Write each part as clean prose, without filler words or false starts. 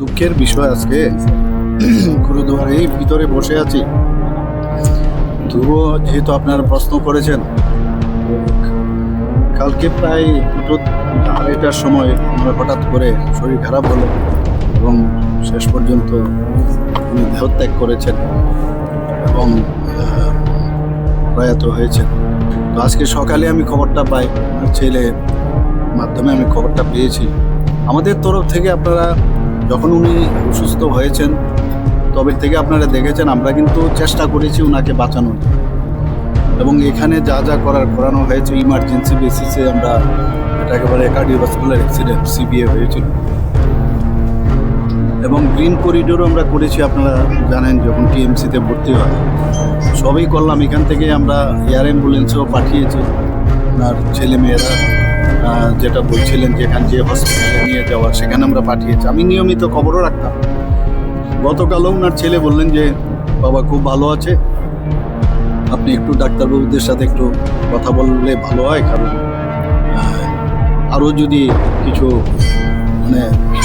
দুঃখের বিষয় আজকে গুরুদুয়ারের ভিতরে বসে আছি। তবুও যেহেতু আপনারা প্রশ্ন করেছেন, কালকে প্রায় 2:30টার সময় আমার হঠাৎ করে শরীর খারাপ হলো এবং শেষ পর্যন্ত উনি দেহত্যাগ করেছেন এবং প্রয়াত হয়েছেন। তো আজকে সকালে আমি খবরটা পাই, আমার ছেলের মাধ্যমে আমি খবরটা পেয়েছি। আমাদের তরফ থেকে আপনারা যখন উনি অসুস্থ হয়েছেন তবে থেকে আপনারা দেখেছেন আমরা কিন্তু চেষ্টা করেছি ওনাকে বাঁচানোর, এবং এখানে যা যা করানো হয়েছে ইমার্জেন্সি বেসিসে। আমরা এটা একেবারে কার্ডিওভাস্কুলার অ্যাক্সিডেন্ট সিবিএ হয়েছিল, এবং গ্রিন করিডোরও আমরা করেছি। আপনারা জানেন যখন টিএমসিতে ভর্তি হয় সবই করলাম। এখান থেকে আমরা এয়ার অ্যাম্বুলেন্সও পাঠিয়েছি। ওনার ছেলেমেয়েরা যেটা বলছিলেন যেখানে যে হসপিটালে নিয়ে যাওয়া সেখানে আমরা পাঠিয়েছি। আমি নিয়মিত খবরও রাখতাম। গতকালও ওনার ছেলে বললেন যে বাবা খুব ভালো আছে, আপনি একটু ডাক্তারবাবুদের সাথে একটু কথা বললে ভালো হয়, কারণ আরও যদি কিছু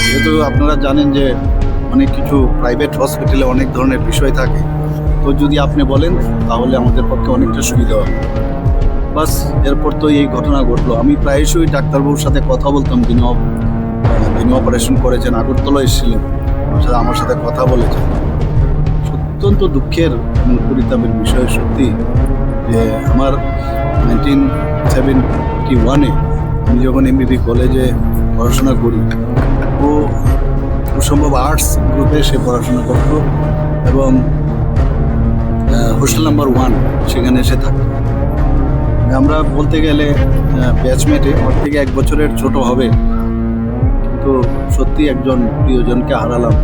যেহেতু আপনারা জানেন যে অনেক কিছু প্রাইভেট হসপিটালে অনেক ধরনের বিষয় থাকে, তো যদি আপনি বলেন তাহলে আমাদের পক্ষে অনেকটা সুবিধা হবে। বাস এরপর তো এই ঘটনা ঘটলো। আমি প্রায়শই ডাক্তারবাবুর সাথে কথা বলতাম, যিনি অপারেশন করেছেন, আগরতলা এসেছিলেন, আমার সাথে কথা বলেছেন। অত্যন্ত দুঃখের এবং পরিতাপের বিষয় সত্যি যে আমার 1971-এ আমি যখন এমবিবি কলেজে পড়াশোনা করি, ও সম্ভব আর্টস গ্রুপে সে পড়াশোনা করত এবং হোস্টেল নাম্বার 1 সেখানে এসে থাকতো। আমরা বলতে গেলে ব্যাচমেটে ওর থেকে 1 বছরের ছোট হবে, কিন্তু সত্যি একজন প্রিয়জনকে হারালাম,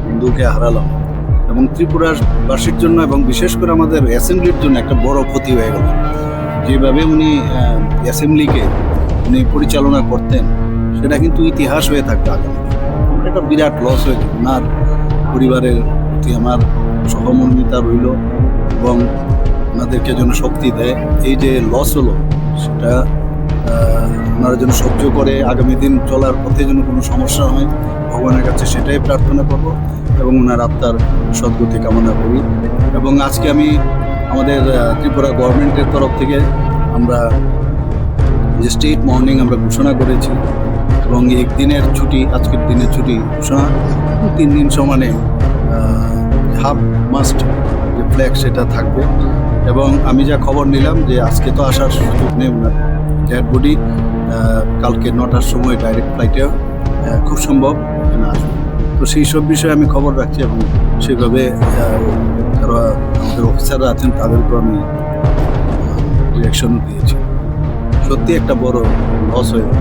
বন্ধুকে হারালাম, এবং ত্রিপুরাবাসীর জন্য এবং বিশেষ করে আমাদের অ্যাসেম্বলির জন্য একটা বড় ক্ষতি হয়ে গেল। যেভাবে উনি অ্যাসেম্বলিকে উনি পরিচালনা করতেন সেটা কিন্তু ইতিহাস হয়ে থাকবে আগামী। একটা বিরাট লস হয়ে গেল। ওনার পরিবারের প্রতি আমার সহমর্মিতা রইল এবং ওনাদেরকে যেন শক্তি দেয়। এই যে লস হলো সেটা ওনারা যেন সহ্য করে আগামী দিন চলার পথে যেন কোনো সমস্যা হয়, ভগবানের কাছে সেটাই প্রার্থনা করব এবং ওনার আত্মার সদ্গতি কামনা করি। এবং আজকে আমি আমাদের ত্রিপুরা গভর্নমেন্টের তরফ থেকে আমরা যে স্টেট মর্নিং আমরা ঘোষণা করেছি এবং একদিনের ছুটি, আজকের দিনের ছুটি ঘোষণা, 3 দিন সমানে হাফ মাস্ট যে ফ্ল্যাগ সেটা থাকবে। এবং আমি যা খবর নিলাম যে আজকে তো আসার সুযোগ নেই, ওনার ডেড বডি কালকে 9টার সময় ডাইরেক্ট ফ্লাইটে খুব সম্ভব এখানে আসবে। তো সেই সব বিষয়ে আমি খবর রাখছি এবং সেভাবে যারা আমাদের অফিসাররা আছেন তাদেরকেও আমি ডিরেকশনও দিয়েছি। সত্যি একটা বড় লস হয়ে গেল।